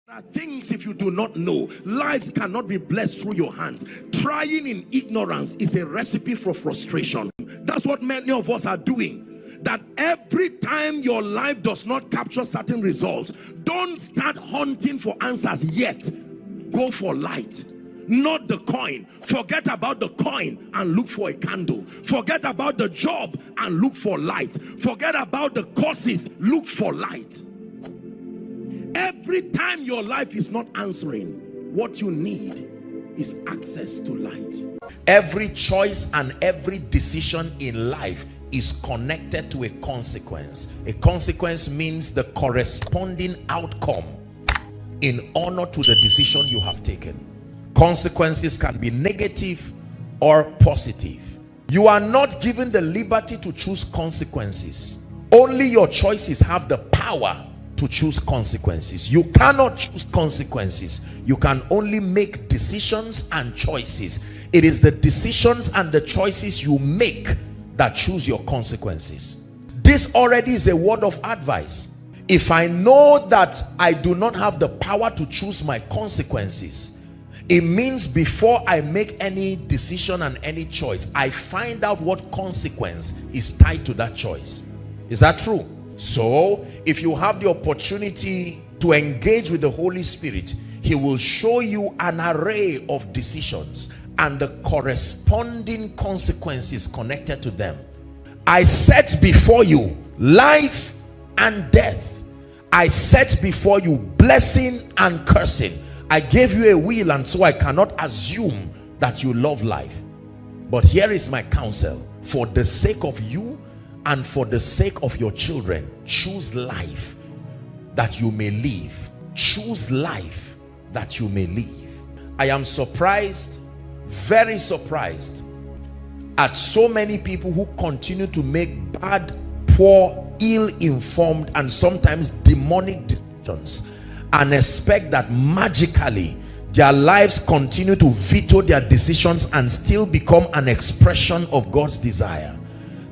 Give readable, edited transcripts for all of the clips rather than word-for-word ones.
There are things, if you do not know, lives cannot be blessed through your hands. Trying in ignorance is a recipe for frustration. That's what many of us are doing. That every time your life does not capture certain results, don't start hunting for answers yet. Go for light, not the coin. Forget about the coin and look for a candle. Forget about the job and look for light. Forget about the courses, look for light. Every time your life is not answering, what you need is access to light. Every choice and every decision in life is connected to a consequence. A consequence means the corresponding outcome in honor to the decision you have taken. Consequences can be negative or positive. You are not given the liberty to choose consequences. Only your choices have the power to choose consequences. You cannot choose consequences. You can only make decisions and choices. It is the decisions and the choices you make that choose your consequences. This already is a word of advice. If I know that I do not have the power to choose my consequences, it means before I make any decision and any choice, I find out what consequence is tied to that choice. Is that true? So, if you have the opportunity to engage with the Holy Spirit, he will show you an array of decisions and the corresponding consequences connected to them. I set before you life and death. I set before you blessing and cursing. I gave you a will, and so I cannot assume that you love life. But here is my counsel. For the sake of you and for the sake of your children, choose life that you may live. Choose life that you may live. I am surprised, very surprised, at so many people who continue to make bad, poor, ill-informed and sometimes demonic decisions and expect that magically their lives continue to veto their decisions and still become an expression of God's desire.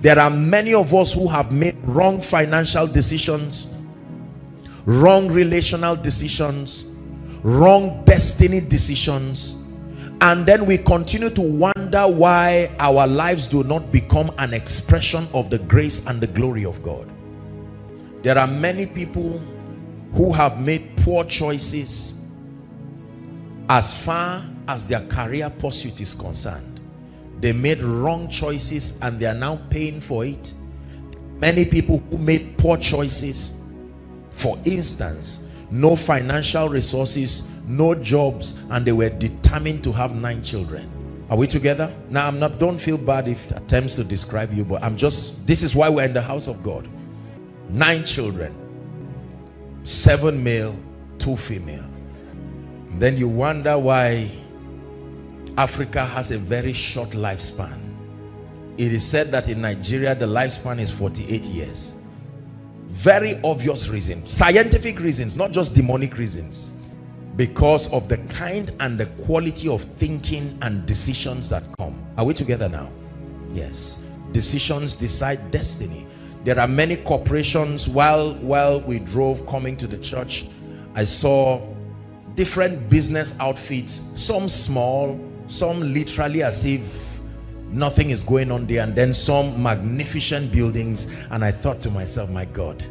There are many of us who have made wrong financial decisions, wrong relational decisions, wrong destiny decisions, and then we continue to wonder why our lives do not become an expression of the grace and the glory of God. There are many people who have made poor choices as far as their career pursuit is concerned. They made wrong choices and they are now paying for it. Many people who made poor choices, for instance, no financial resources, no jobs, and they were determined to have 9 children. Are we together? Now, don't feel bad if attempts to describe you, but this is why we're in the house of God. 9 children, 7 male, 2 female. And then you wonder why Africa has a very short lifespan. It is said that in Nigeria the lifespan is 48 years. Very obvious reason, scientific reasons, not just demonic reasons, because of the kind and the quality of thinking and decisions that come. Are we together now? Yes. Decisions decide destiny. There are many corporations. While we drove coming to the church, I saw different business outfits, some small, some literally as if nothing is going on there, and then some magnificent buildings. And I thought to myself, my God,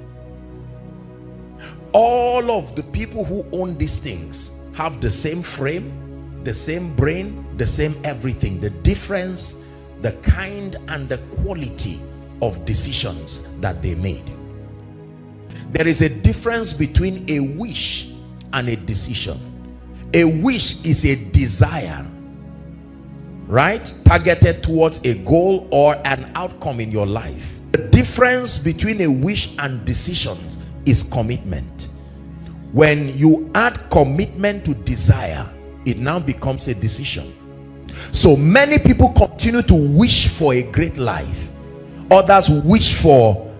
all of the people who own these things have the same frame, the same brain, the same everything. The difference, the kind and the quality of decisions that they made. There is a difference between a wish and a decision. A wish is a desire, right, targeted towards a goal or an outcome in your life. The difference between a wish and decisions is commitment. When you add commitment to desire, it now becomes a decision. So many people continue to wish for a great life. Others wish for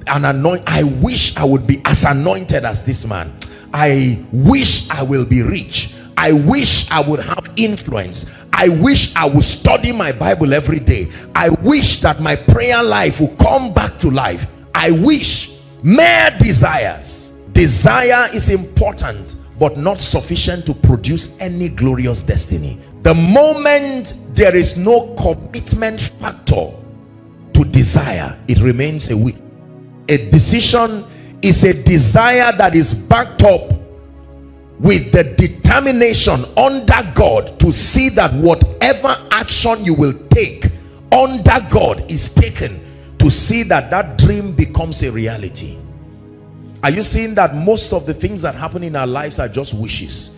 an anointing. I wish I would be as anointed as this man. I wish I will be rich. I wish I would have influence. I wish I would study my Bible every day. I wish that my prayer life will come back to life. I wish. Mere desires. Desire is important, but not sufficient to produce any glorious destiny. The moment there is no commitment factor to desire, it remains a wish. A decision is a desire that is backed up with the determination under God to see that whatever action you will take under God is taken, to see that that dream becomes a reality. Are you seeing that most of the things that happen in our lives are just wishes?